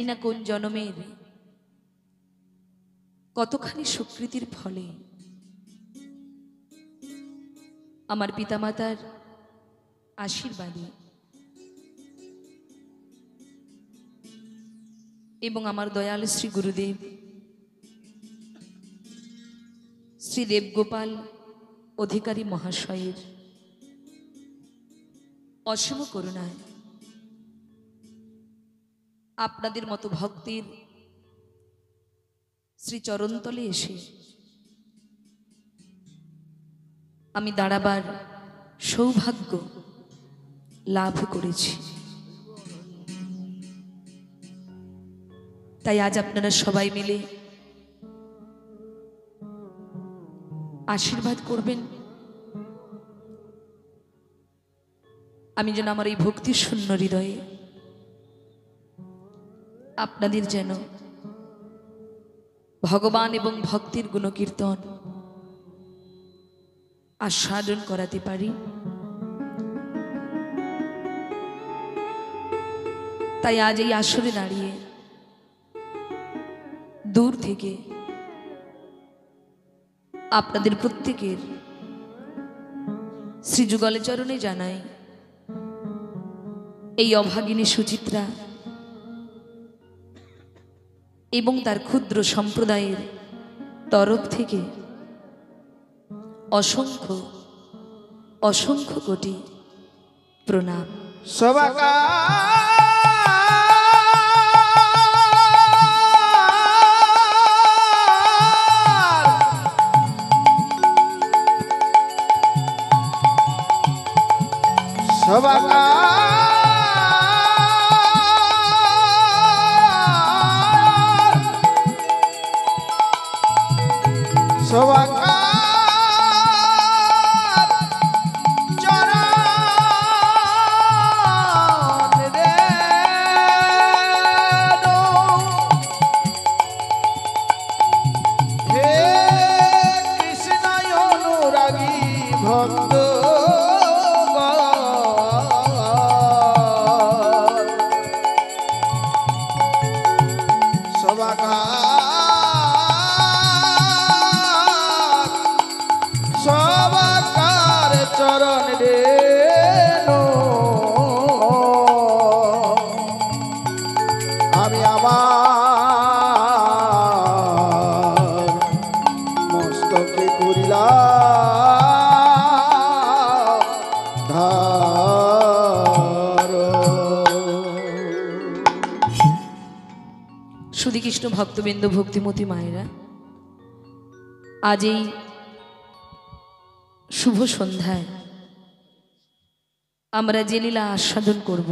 জানি না কোন জন্মের কতখানি সুকৃতির ফলে আমার পিতামাতার আশীর্বাদে এবং আমার দয়াল শ্রী গুরুদেব শ্রী দেবগোপাল অধিকারী মহাশয়ের অসীম করুণায় আপনাদের মতো ভক্তের শ্রী চরণতলে এসে আমি দাঁড়াবার সৌভাগ্য লাভ করেছি। তাই আজ আপনারা সবাই মিলে আশীর্বাদ করবেন, আমি যেন আমার এই ভক্তি শূন্য হৃদয়ে আপনাদের যেন ভগবান এবং ভক্তির গুণকীর্তন আস্বাদন করাতে পারি। তাই আজ এই আসরে দাঁড়িয়ে দূর থেকে আপনাদের প্রত্যেকের শ্রীযুগলে চরণে জানাই এই অভাগিনী সুচিত্রা এবং তার ক্ষুদ্র সম্প্রদায়ের তরফ থেকে অসংখ্য অসংখ্য কোটি প্রণাম। শ্রীকৃষ্ণ ভক্তবৃন্দ, ভক্তিমতী মায়েরা, আজ এই শুভ সন্ধ্যায় আমরা যে লীলা আস্বাদন করব,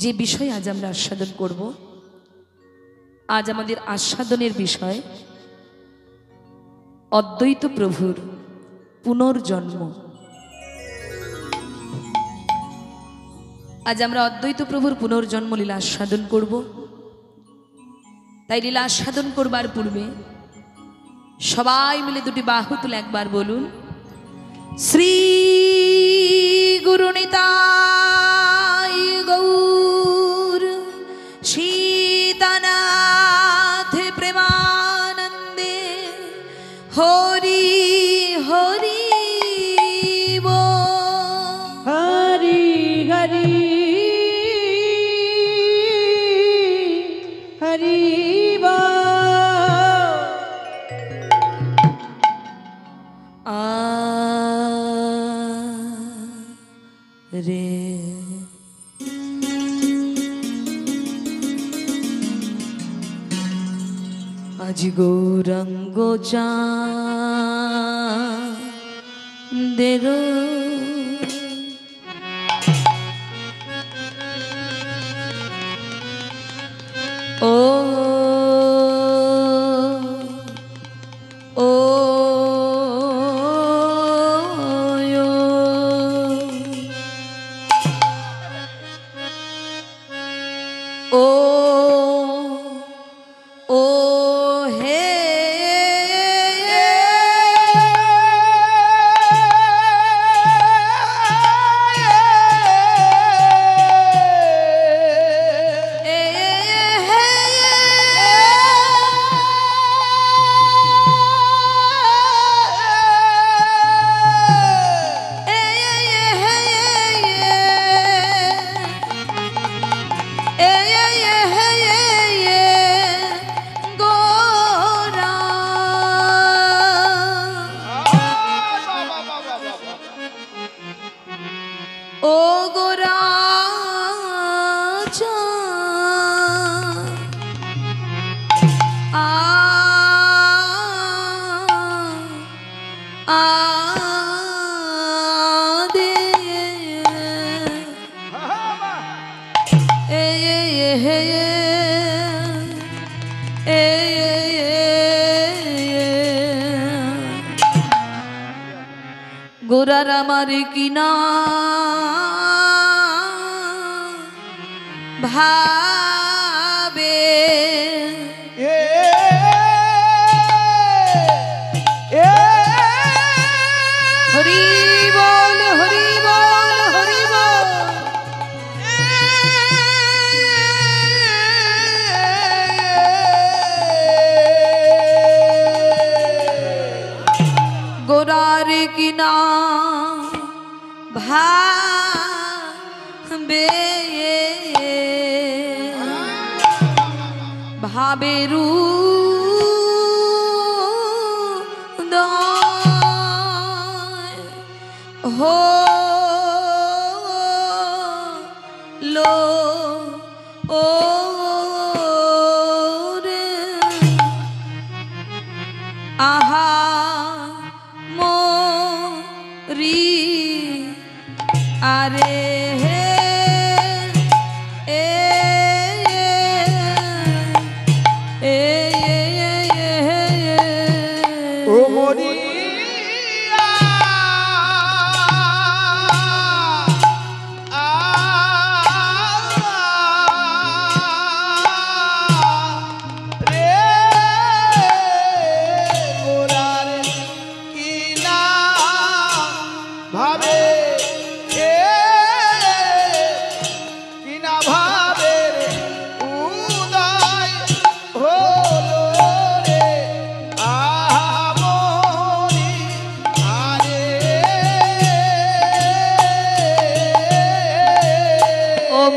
যে বিষয় আজ আমরা আস্বাদন করব, আজ আমাদের আস্বাদনের বিষয় অদ্বৈত প্রভুর পুনর্জন্ম। আজ আমরা অদ্বৈত প্রভুর পুনর্জন্ম লীলা আস্বাদন করব। তাই লীলা আস্বাদন করবার পূর্বে সবাই মিলে দুটি বাহু তুলে একবার বলুন, শ্রী গুরু নিতাই গৌর সীতানাথ প্রেমানন্দে হরি হরি হরি হরি হরি রে আজ গৌরাঙ্গ চাঁদের ও হে গোরার আমার কিনা ভাবে হরি বল হরি বল হরি বল গোরার কিনা ভাবে ভাবেরু হো লো ও রে আহা মোরি আরে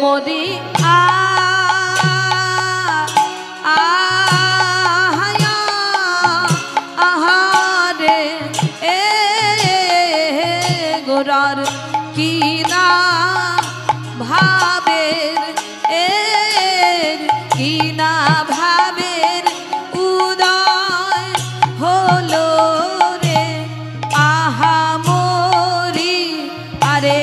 মোদি আহারে গোরার কিনা ভাবের কিনা ভাবের উদয় হলো রে আহা মোরি আরে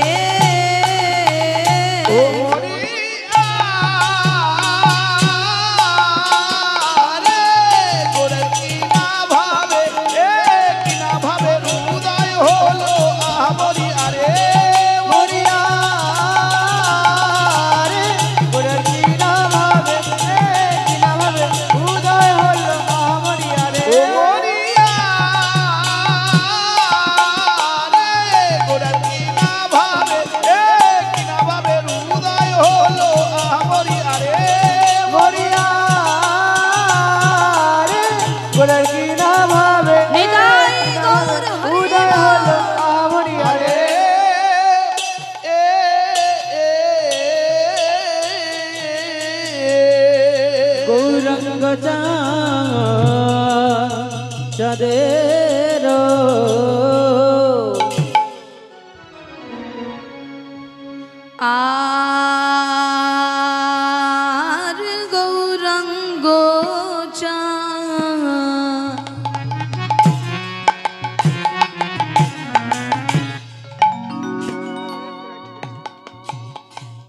চাঁদের আর গৌরাঙ্গ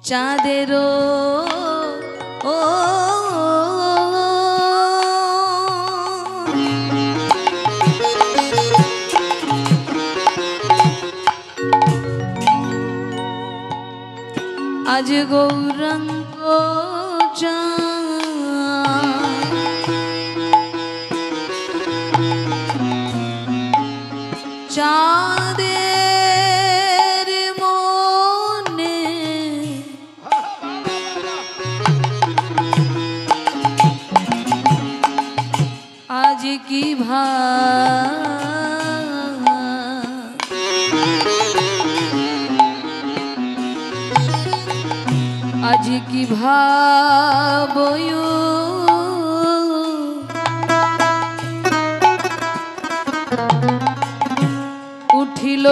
চাঁদের ও আজ গৌরাঙ্গ চাঁদের মনে আজ কি আজ কি ভাবয় উঠিল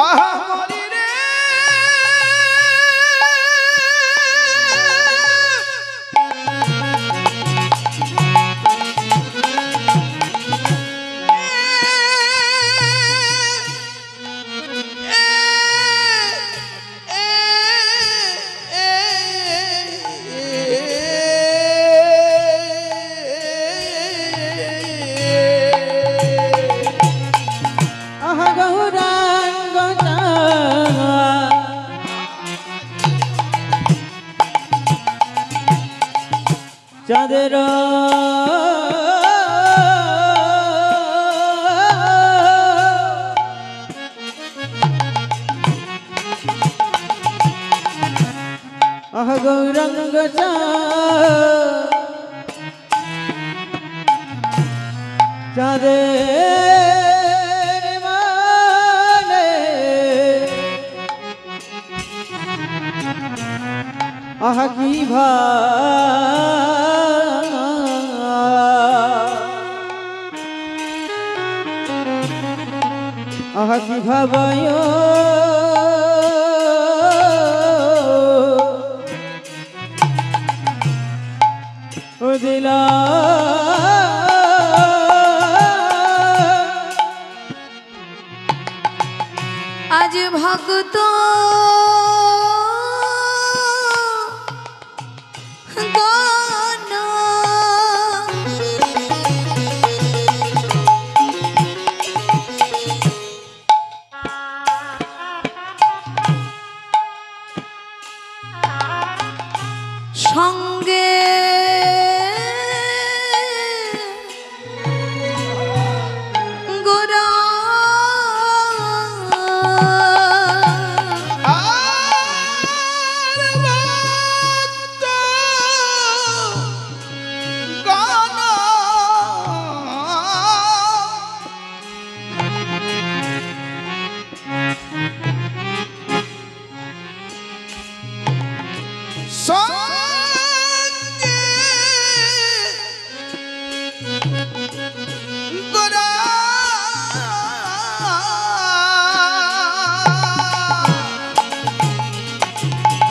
আহা চাঁদের আহ গৌরঙ্গ চাঁদের মানে আহ কি আহ কি ভাবায় ও দিলা আজ ভক্ত গণ সঙ্গে গোরা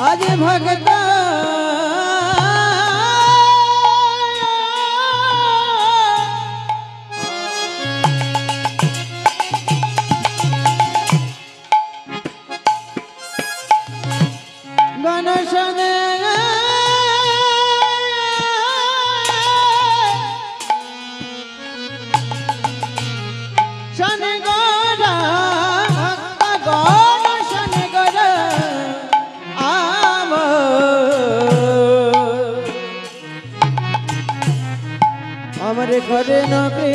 আজ ভগত গণশনে শনে গড়া ভক্ত গণ শনে গড়া আমার ঘরে নবে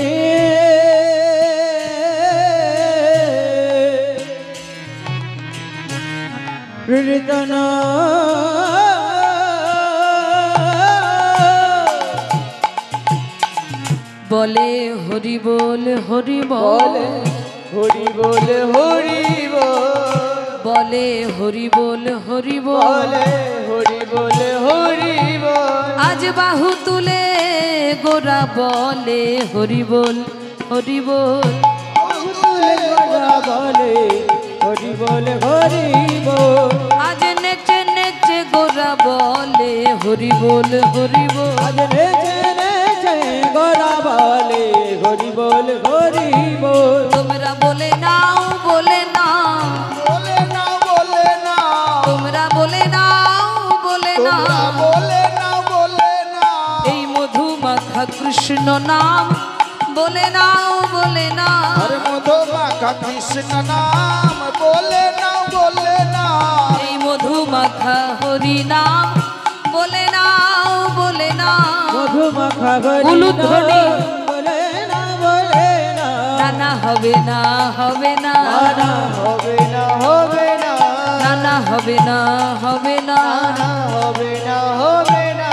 কীর্তন বলে হরি বল হরি বল হরি বল হরি বলে হরি বল হরি বল হরি বল হরি বল আজ বাহু তুলে গোরা বলে হরি বল হরি বল বলে হরি বল হরি বল আজ নেচে নেচে গোরা বলে হরি বল হরি বল আজ নেচে নেচে গোরা বলে হরি বল হরি বল তোমরা বলে নাও বলে না বলে না বলে না তোমরা বলে নাও বলে না তোমরা বলে না বলে না এই মধু মাখা কৃষ্ণ নাম বলে নাও বলে না হরে মধু মাখা কৃষ্ণ নাম বলে না বলে না এই মধু মাখা হরি নাম বলে নাও বলে না মধু মাখা হরি উলুধ্বনি বলে না বলে না নানা হবে না হবে না না হবে না হবে না নানা হবে না হবে না না হবে না হবে না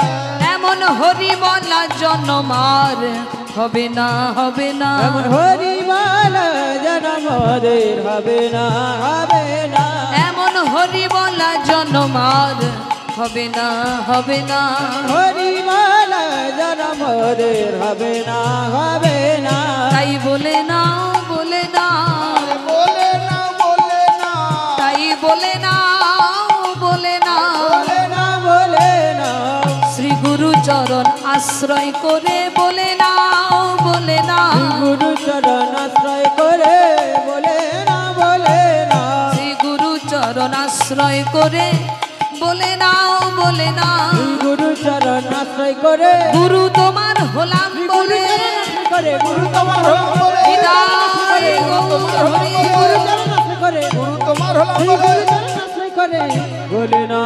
এমন হরি বলা জন্মার হবে না হবে না এমন হরি বলা জনম দের হবে না হবে না এমন হরি বলা জন্মার হবে না হবে না হরি বলা জনম দের হবে না হবে না তাই বলে নাও বলে না বলে না বলে না তাই বলে নাও বলে না বলে না বলে না শ্রী গুরু চরণ আশ্রয় করে বলে নাও বলে না গুরু চরণ আশ্রয় করে বলে না বলে না শ্রী গুরু চরণ আশ্রয় করে বলে নাও বলে না গুরু চরণ আশ্রয় করে গুরু তোমার হলাম বলে করে গুরু তোমার বলে বিদায় গৌর হরি গুরু চরণ আশ্রয় করে গুরু তোমার হলাম গুরু বলে চরণ আশ্রয় করে বলে না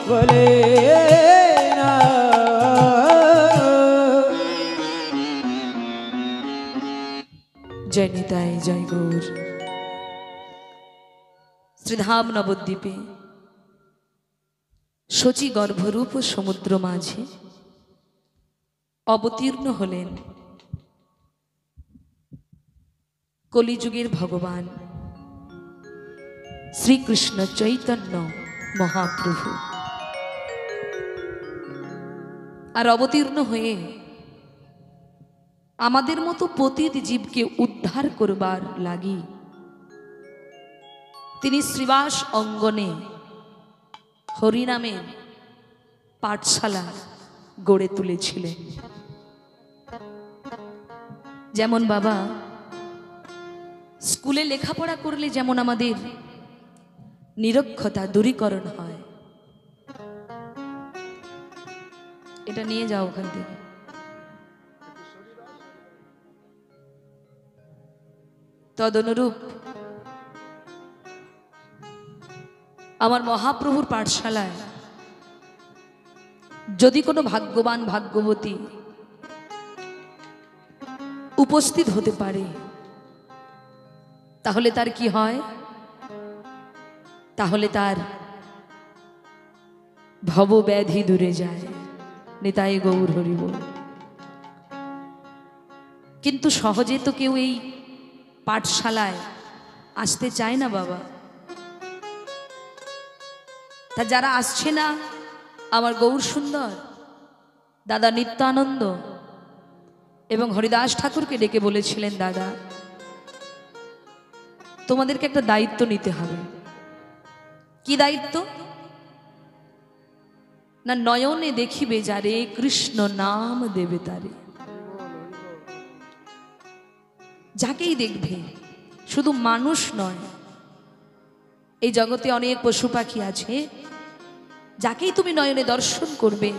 বলে না জয় নিতাই জয় গৌর। শ্রীধাম নবদ্বীপে শচী গর্ভরূপ সমুদ্র মাঝে অবতীর্ণ হলেন কলিযুগের ভগবান শ্রীকৃষ্ণ চৈতন্য মহাপ্রভু। আর অবতীর্ণ হয়ে আমাদের মতো পতিত জীবকে উদ্ধার করবার লাগি তিনি শ্রীবাস অঙ্গনে হরিনামের পাঠশালা গড়ে তুলেছিলেন। যেমন বাবা স্কুলে লেখাপড়া করলে যেমন আমাদের নিরক্ষতা দূরীকরণ হয়, এটা নিয়ে যাও ওখান থেকে। তদনুরূপ আমার মহাপ্রভুর পাঠশালায় যদি কোনো ভাগ্যবান ভাগ্যবতী উপস্থিত হতে পারে তাহলে তার কি হয়? তাহলে তার ভবব্যাধি দূরে যায়। নিতাই গৌর হরি বল। কিন্তু সহজে তো কেউ এই পাঠশালায় আসতে চায় না বাবা। তা যারা আসছে না, আমার গৌর সুন্দর দাদা নিত্যানন্দ এবং হরিদাস ঠাকুরকে ডেকে বলেছিলেন, দাদা তোমাদেরকে একটা দায়িত্ব নিতে হবে। কি দায়িত্ব? না নয়নে দেখিবে যারে কৃষ্ণ নাম দেবে তারে। যাকেই দেখবে, শুধু মানুষ নয়, এই জগতে অনেক পশু পাখি আছে, যাকেই তুমি নয়নে দর্শন করবে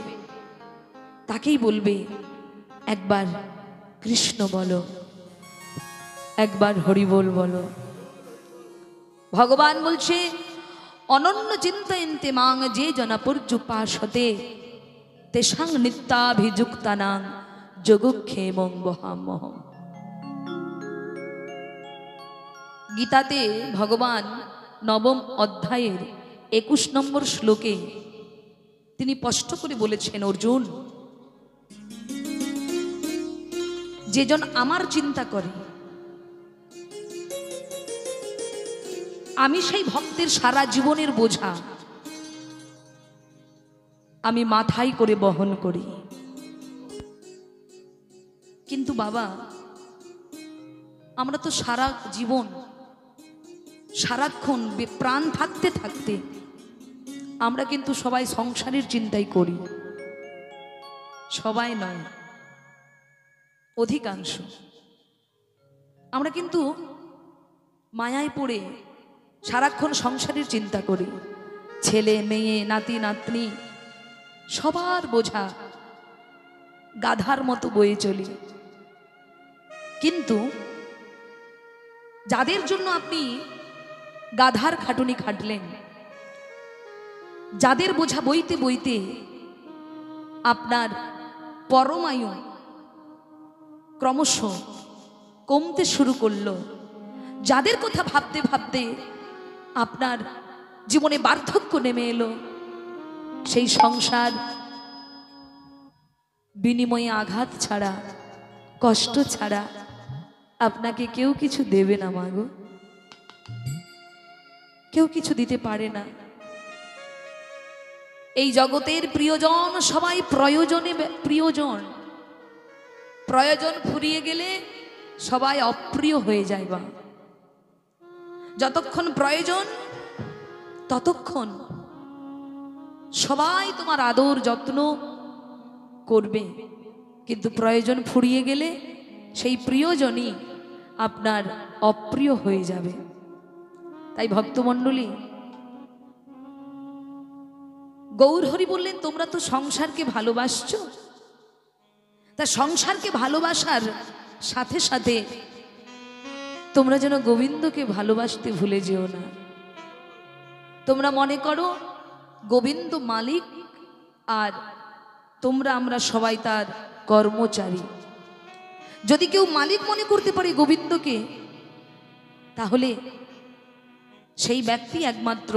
তাকেই বলবে একবার কৃষ্ণ বলো, একবার হরিবোল বলো। ভগবান বলছে অনন্য চিন্তয়ন্তে মাং যে জনা পর্যুপাসতে তেষাং নিত্যাভিযুক্তানাং যোগক্ষেমং বহাম্যহম। গীতাতে ভগবান নবম অধ্যায়ের 21 নম্বর শ্লোকে তিনি স্পষ্ট করে বলেছেন, অর্জুন যেজন আমার চিন্তা করে আমি সেই ভক্তের সারা জীবনের বোঝা আমি মাথায় করে বহন করি। কিন্তু বাবা আমরা তো সারা জীবন সারাক্ষণ প্রাণ থাকতে থাকতে আমরা কিন্তু সবাই সংসারের চিন্তাই করি। সবাই নয়, অধিকাংশ। আমরা কিন্তু মায়ায় পড়ে সারাক্ষণ সংসারের চিন্তা করি। ছেলে মেয়ে নাতি নাতনি সবার বোঝা গাধার মতো বয়ে চলি। কিন্তু যাদের জন্য আপনি গাধার খাটুনি খাটলেন, যাদের বোঝা বইতে বইতে আপনার পরমায়ু ক্রমশ কমতে শুরু করলো, যাদের কথা ভাবতে ভাবতে আপনার জীবনে বার্ধক্য নেমে এলো, সেই সংসার বিনিময়ে আঘাত ছাড়া কষ্ট ছাড়া আপনাকে কেউ কিছু দেবে না মাগো, কেউ কিছু দিতে পারে না। এই জগতের প্রিয়জন সবাই প্রয়োজনে প্রিয়জন, প্রয়োজন ফুরিয়ে গেলে সবাই অপ্রিয় হয়ে যায়। বা যতক্ষণ প্রয়োজন ততক্ষণ সবাই তোমার আদর যত্ন করবে, কিন্তু প্রয়োজন ফুরিয়ে গেলে সেই প্রিয়জনই আপনার অপ্রিয় হয়ে যাবে। তাই ভক্তমণ্ডলী, গৌর হরি বললেন তোমরা তো সংসারকে ভালোবাসছো, তা সংসারকে ভালোবাসার সাথে সাথে তোমরা যেন গোবিন্দকে ভালোবাসতে ভুলে যেও না। তোমরা মনে করো গোবিন্দ মালিক আর তোমরা আমরা সবাই তার কর্মচারী। যদি কেউ মালিক মনে করতে পারে গোবিন্দকে, তাহলে সেই ব্যক্তি একমাত্র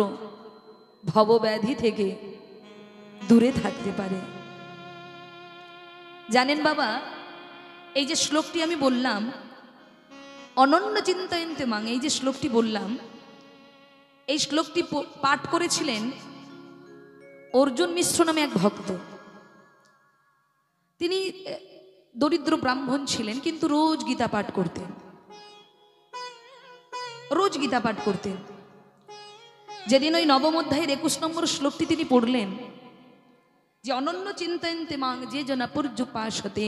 ভবব্যাধি থেকে দূরে থাকতে পারে। জানেন বাবা, এই যে শ্লোকটি আমি বললাম, অনন্য চিন্তয়ন্তে মাং, এই যে শ্লোকটি বললাম, এই শ্লোকটি পাঠ করেছিলেন অর্জুন মিশ্র নামে এক ভক্ত। তিনি দরিদ্র ব্রাহ্মণ ছিলেন, কিন্তু রোজ গীতা পাঠ করতেন, রোজ গীতা পাঠ করতেন। যেদিন ওই নবম অধ্যায়ের 21 নম্বর শ্লোকটি তিনি পড়লেন, যে অনন্য চিন্তয়ন্তে মাং যে জনা পর্যুপাসতে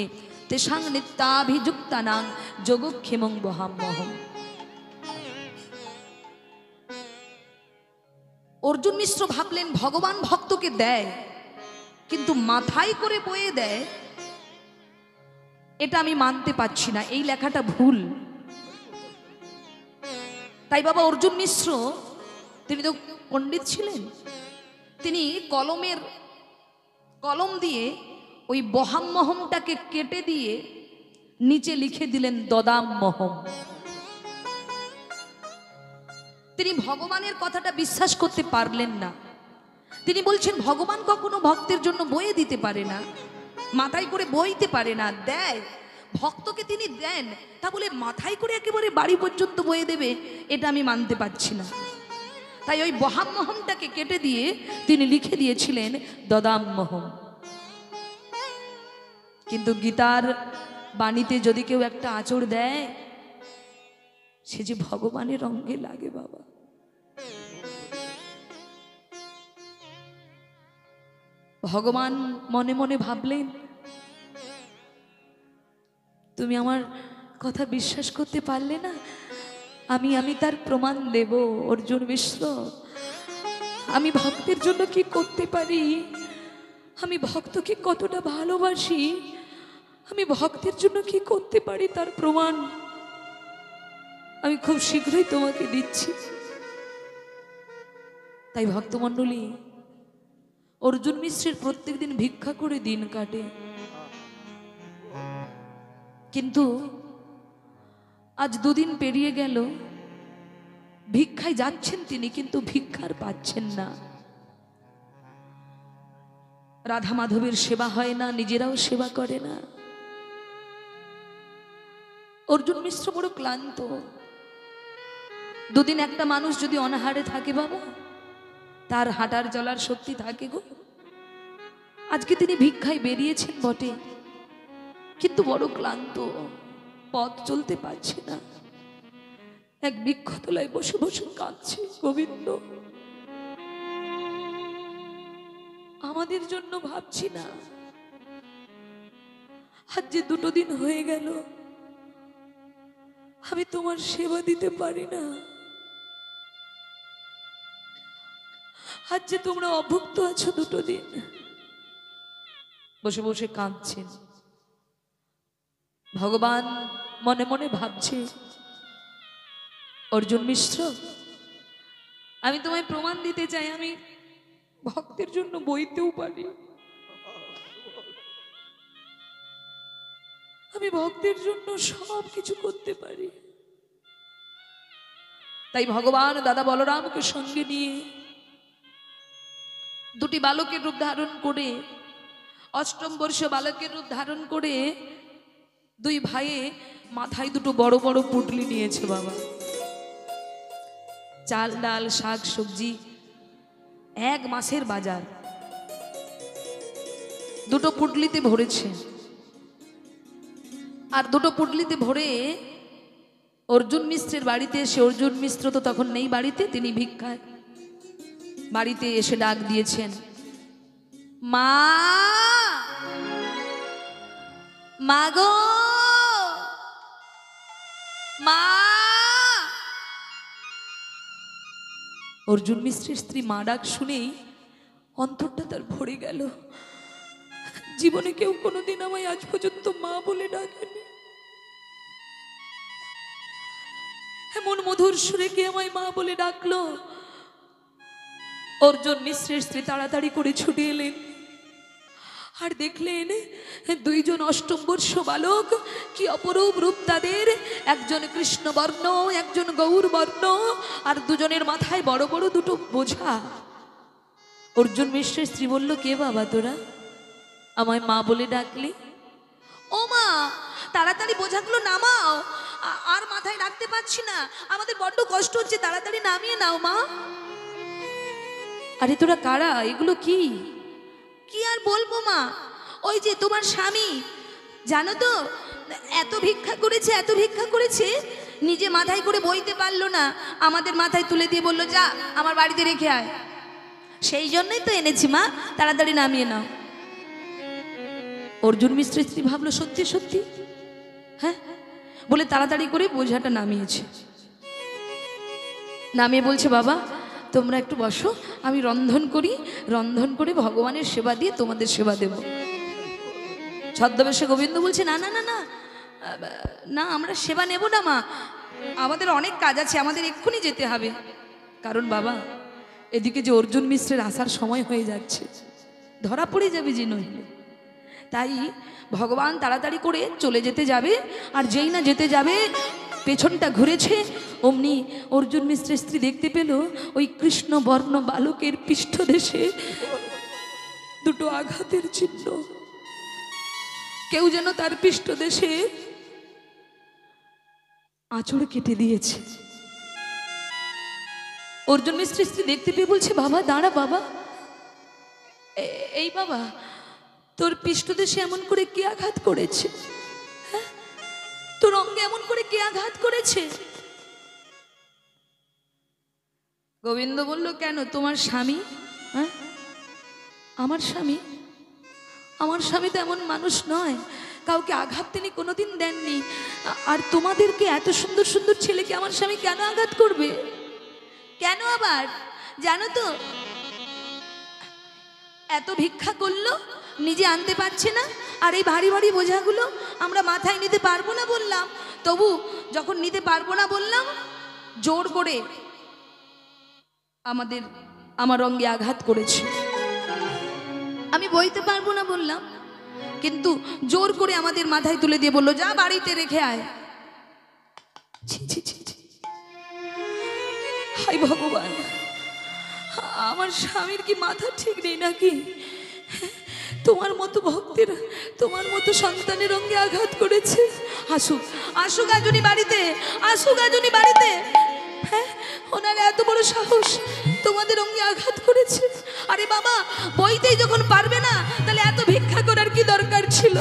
তেষাং নিত্যাভিযুক্তানাং যোগক্ষেমং বহাম্যহম। অর্জুন মিশ্র ভাবলেন ভগবান ভক্তকে দেয়, কিন্তু মাথায় করে বয়ে দেয়, এটা আমি মানতে পারছি না, এই লেখাটা ভুল। তাই বাবা অর্জুন মিশ্র, তিনি তো পণ্ডিত ছিলেন, তিনি কলম দিয়ে ওই বহাম্মহমটাকে কেটে দিয়ে নিচে লিখে দিলেন দদাম্মহম। তিনি ভগবানের কথাটা বিশ্বাস করতে পারলেন না। তিনি বলছেন ভগবান কখনো ভক্তের জন্য বয়ে দিতে পারে না, মাথায় করে বইতে পারে না, দেয় ভক্তকে তিনি দেন, তা বলে মাথায় করে একেবারে বাড়ি পর্যন্ত বয়ে দেবে, এটা আমি মানতে পারছি না। তাই ওই বহাম্মহমটাকে কেটে দিয়ে তিনি লিখে দিয়েছিলেন দদাম্মহম। কিন্তু গীতার বাণীতে যদি কেউ একটা আঁচড় দেয়, সে যে ভগবানের অঙ্গে লাগে বাবা। ভগবান মনে মনে ভাবলেন, তুমি আমার কথা বিশ্বাস করতে পারলে না, আমি তার প্রমাণ দেব। অর্জুন মিশ্র, আমি ভক্তের জন্য কি করতে পারি, আমি ভক্তকে কতটা ভালোবাসি, আমি ভক্তের জন্য কি করতে পারি তার প্রমাণ আমি খুব শীঘ্রই তোমাকে দিচ্ছি। তাই ভক্তমণ্ডলী, অর্জুন মিশ্রের প্রত্যেক দিন ভিক্ষা করে দিন কাটে, কিন্তু আজ দুদিন পেরিয়ে গেল, ভিক্ষায় যাচ্ছেন তিনি, কিন্তু ভিক্ষার পাচ্ছেন না। রাধা মাধবের সেবা হয় না, নিজেরাও সেবা করে না। অর্জুন মিশ্র বড় ক্লান্ত। দুদিন একটা মানুষ যদি অনাহারে থাকে বাবা, তার হাঁটার চলার শক্তি থাকে গো। আজকে তিনি ভিক্ষায় বেরিয়েছেন বটে, কিন্তু বড় ক্লান্ত, পথ চলতে পারছে না। এক বৃক্ষতলায় বসে বসে কাঁদছে, গোবিন্দ আমাদের জন্য ভাবছি না, আজ যে 2 দিন হয়ে গেল আমি তোমার সেবা দিতে পারি না, আজ যে তোমরা অভুক্ত আছো 2 দিন। বসে বসে কাঁদছেন। ভগবান মনে মনে ভাবছে, অর্জুন মিশ্র, আমি তোমায় প্রমাণ দিতে চাই আমি ভক্তের জন্য বইতেও পারি, আমি ভক্তের জন্য সব কিছু করতে পারি। তাই ভগবান দাদা বলরামকে সঙ্গে নিয়ে 2টি বালকের রূপ ধারণ করে, 8ম বর্ষ বালকের রূপ ধারণ করে 2 ভাইয়ে মাথায় 2টো বড় বড় পুটলি নিয়েছে বাবা। চাল ডাল শাক সবজি 1 মাসের বাজার 2টো পুটলিতে ভরেছে। আর 2টো পুটলিতে ভরে অর্জুন মিশ্রের বাড়িতে এসে, অর্জুন মিশ্র তো তখন নেই বাড়িতে, তিনি ভিক্ষায়, বাড়িতে এসে ডাক দিয়েছেন, মা, মা গো, মা। অর্জুন মিশ্রের স্ত্রী মা ডাক শুনেই অন্তরটা তার ভরে গেল। জীবনে কেউ কোনোদিন আমায় আজ পর্যন্ত মা বলে ডাকেনি, এমন মধুর সুরে কে আমায় মা বলে ডাকলো। অর্জুন মিশ্রের স্ত্রী তাড়াতাড়ি করে ছুটে এলেন, আর দেখলেন দুইজন অষ্টম বর্ষ বালক, কি অপরূপ রূপ তাদের, একজন কৃষ্ণবর্ণ একজন গৌরবর্ণ, আর দুজনের মাথায় বড় বড় দুটো বোঝা। অর্জুন মিশ্রের স্ত্রী বলল, কে বাবা তোরা, আমায় মা বলে ডাকলি? ও মা, তাড়াতাড়ি বোঝাগুলো নামাও, আর মাথায় রাখতে পারছি না, আমাদের বড্ড কষ্ট হচ্ছে, তাড়াতাড়ি নামিয়ে নাও মা। আরে তোরা কারা, এগুলো কি? কি আর বলবো মা, ওই যে তোমার স্বামী, জানো তো এত ভিক্ষা করেছে, এত ভিক্ষা করেছে, নিজে মাথায় করে বইতে পারলো না, আমাদের মাথায় তুলে দিয়ে বললো, যা আমার বাড়িতে রেখে আয়। সেই জন্যই তো এনেছি মা, তাড়াতাড়ি নামিয়ে নাও। অর্জুন মিশ্রের স্ত্রী ভাবলো, সত্যি সত্যি, হ্যাঁ, বলে তাড়াতাড়ি করে বোঝাটা নামিয়েছে। নামিয়ে বলছে, বাবা তোমরা একটু বসো, আমি রন্ধন করি, রন্ধন করে ভগবানের সেবা দিয়ে তোমাদের সেবা দেব। ছদ্মবেশে গোবিন্দ বলছে, না না না না না, আমরা সেবা নেব না মা, আমাদের অনেক কাজ আছে, আমাদের এক্ষুনি যেতে হবে। কারণ বাবা, এদিকে যে অর্জুন মিশ্রের আসার সময় হয়ে যাচ্ছে, ধরা পড়ে যাবে যে নইলে। তাই ভগবান তাড়াতাড়ি করে চলে যেতে যাবে, আর যেই না যেতে যাবে পেছনটা ঘুরেছে, অমনি অর্জুন মিশ্রের স্ত্রী দেখতে পেল ওই কৃষ্ণ বর্ণ বালকের পৃষ্ঠদেশে দুটো আঘাতের চিহ্ন। কেউ যেন তার পৃষ্ঠদেশে আঁচড় কেটে দিয়েছে। অর্জুন মিশ্রের স্ত্রী দেখতে পেয়ে বলছে, বাবা দাঁড়া বাবা, এই বাবা তোর পৃষ্ঠদেশে এমন করে কে আঘাত করেছে, হ্যাঁ, তোর অঙ্গে এমন করে কে আঘাত করেছে? গোবিন্দ বলল, কেন, তোমার স্বামী? হ্যাঁ, আমার স্বামী? আমার স্বামী তো এমন মানুষ নয়, কাউকে আঘাত তিনি কোনোদিন দেননি। আর তোমাদেরকে, এত সুন্দর সুন্দর ছেলেকে আমার স্বামী কেন আঘাত করবে? কেন আবার? জানো তো, এত ভিক্ষা করলো, নিজে আনতে পারছে না, আর এই ভারী ভারী বোঝাগুলো আমরা মাথায় নিতে পারবো না বললাম, তবু যখন নিতে পারবো না বললাম, জোর করে আমার অঙ্গে আঘাত করেছে। আমি বইতে পারবো না বললাম, কিন্তু জোর করে আমাদের মাথায় তুলে দিয়ে বললো, যা বাড়িতে রেখে আয়। হাই ভগবান, আমার স্বামীর কি মাথা ঠিক নেই নাকি? তোমার মতো ভক্তের, তোমার মতো সন্তানের অঙ্গে আঘাত করেছে। আসুক আসুক আজুনি বাড়িতে, আসুক আজুনি বাড়িতে। হ্যাঁ, ওনার এত বড় সাহস, তোমাদের অঙ্গে আঘাত করেছে। আরে বাবা, বইতেই যখন পারবে না, তাহলে এত ভিক্ষা করার কি দরকার ছিল?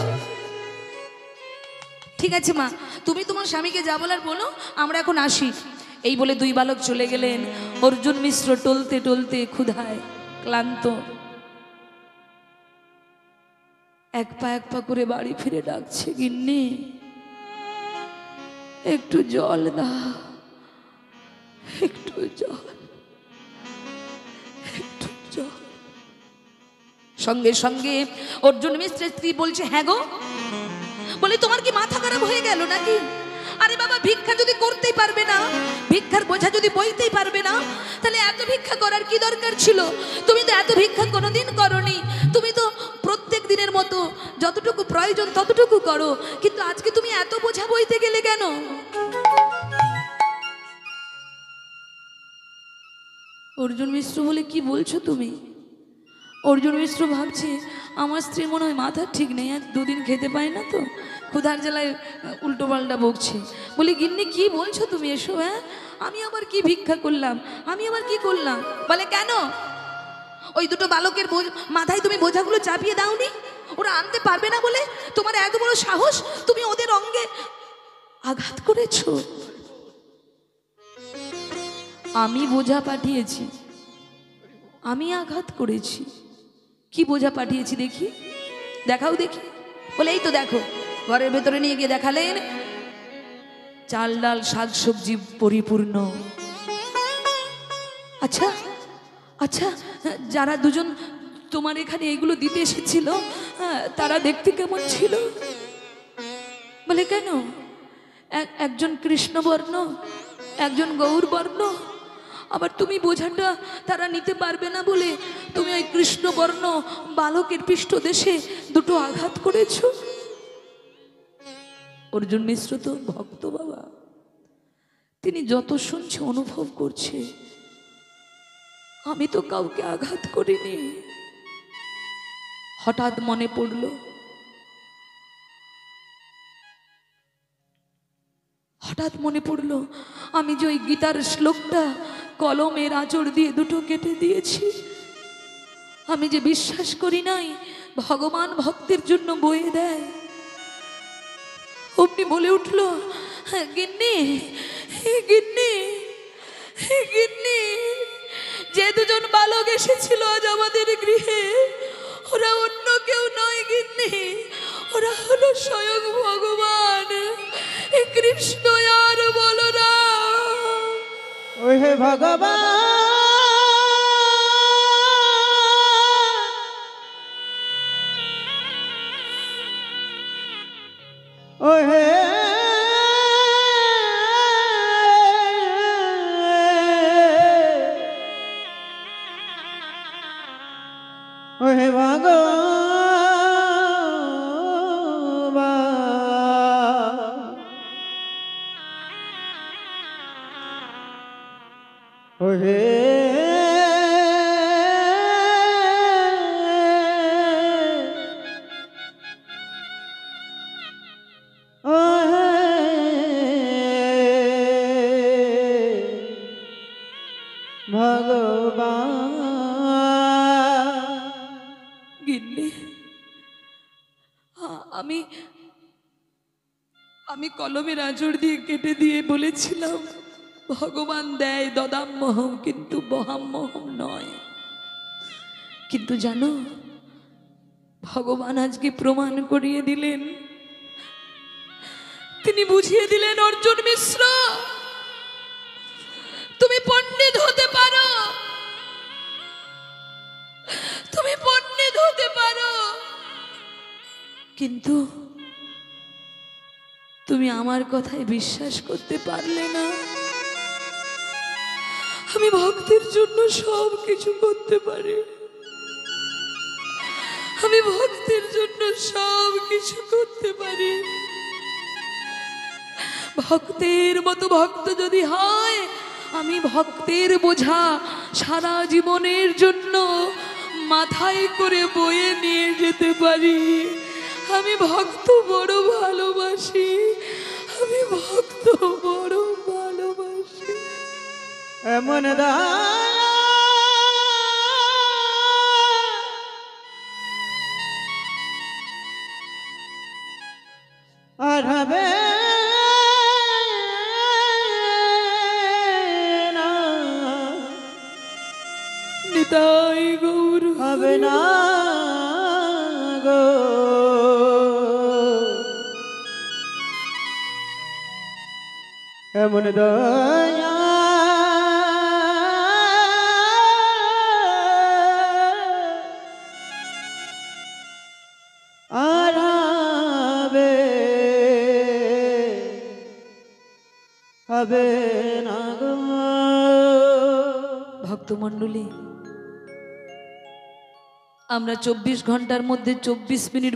ঠিক আছে মা, তুমি তোমার স্বামীকে যা বলার বলো, আমরা এখন আসি। এই বলে দুই বালক চলে গেলেন। অর্জুন মিশ্র টলতে টলতে ক্ষুধায় ক্লান্ত, এক পা করে বাড়ি ফিরে ডাকছে, গিন্নি একটু জল দাও, একটু জল, একটু জল। সঙ্গে সঙ্গে অর্জুন মিশ্রের স্ত্রী বলছে, হ্যাঁ গো, বলে তোমার কি মাথা খারাপ হয়ে গেল নাকি? আরে বাবা, ভিক্ষা যদি করতেই পারবে না, ভিক্ষার বোঝা যদি বইতেই পারবে না, তাহলে এত ভিক্ষা করার কি দরকার ছিল? তুমি তো এত ভিক্ষা কোনোদিন করনি, তুমি তো প্রত্যেক দিনের মতো যতটুকু প্রয়োজন ততটুকু করো, কিন্তু আজকে তুমি এত বোঝা বইতে গেলে কেন? অর্জুন মিশ্র বলে, কি বলছো তুমি? অর্জুন মিশ্র ভাবছে, আমার স্ত্রী মনে হয় মাথা ঠিক নেই, আর দুদিন খেতে পায় না তো, ক্ষুধার জ্বালায় উল্টো পাল্টা বকছে। বলি, গিন্নি কি বলছো তুমি এসো? হ্যাঁ, আমি আবার কি ভিক্ষা করলাম, আমি আবার কি করলাম? বলে, কেন? ওই দুটো বালকের মাথায় তুমি বোঝাগুলো চাপিয়ে দাওনি? ওরা আনতে পারবে না বলে তোমার এত বড় সাহস, তুমি ওদের অঙ্গে আঘাত করেছো? আমি বোঝা পাঠিয়েছি, আমি আঘাত করেছি। কি বোঝা পাঠিয়েছি দেখি, দেখাও দেখি। বলে, এই তো দেখো। ঘরের ভেতরে নিয়ে গিয়ে দেখালেন, চাল ডাল শাক সবজি পরিপূর্ণ। আচ্ছা আচ্ছা, যারা দুজন তোমার এখানে এগুলো দিতে এসেছিল, তারা দেখতে কেমন ছিল? বলে, কেন? একজন কৃষ্ণবর্ণ, একজন গৌরবর্ণ, আবার তুমি বোঝাটা তারা নিতে পারবে না বলে তুমি ওই কৃষ্ণবর্ণ বালকের পৃষ্ঠদেশে দুটো আঘাত করেছ। অর্জুন মিশ্র তো ভক্ত বাবা, তিনি যত শুনছে অনুভব করছে আমি তো কাউকে আঘাত করিনি। হঠাৎ মনে পড়ল, আমি যে ওই গীতার শ্লোকটা কলমের আঁচড় দিয়ে দুটো কেটে দিয়েছি, আমি যে বিশ্বাস করি নাই ভগবান ভক্তের জন্য বয়ে দেয়। অমনি বলে উঠল, গিন্নি গিন্নি গিন্নি, যে দুজন বালক এসেছিল আজ আমাদের গৃহে, ওরা অন্য কেউ নয় গিন্নি, ওরা হলো স্বয়ং ভগবান কৃষ্ণ আর বলরাম। ওই হে ভগবান, ওই হে ওই হে ভগবান, ওই হে ভগবান। গিন্নি, আমি আমি কলমের আঁচড় দিয়ে কেটে দিয়ে বলেছিলাম ভগবান দেয় দদাম্যহম, কিন্তু বহাম্যহম নয়। কিন্তু জানো, ভগবান আজকে প্রমাণ করিয়ে দিলেন, তিনি বুঝিয়ে দিলেন, অর্জুন মিশ্র তুমি পণ্ডিত হতে পারো, তুমি পণ্ডিত হতে পারো, কিন্তু তুমি আমার কথায় বিশ্বাস করতে পারলে না। আমি ভক্তের জন্য সব কিছু করতে পারি, আমি ভক্তের জন্য সব কিছু করতে পারি। ভক্তের মতো ভক্ত যদি হয়, আমি ভক্তের বোঝা সারা জীবনের জন্য মাথায় করে বয়ে নিয়ে যেতে পারি। আমি ভক্ত বড় ভালোবাসি, আমি ভক্ত বড় ভালোবাসি। এমন দয়া আর হবে না, নিতাই গৌর হবে না গো। এমন দয়া আর হবে না গো। ভক্তমণ্ডলী, আমরা 24 ঘন্টার মধ্যে 24 মিনিট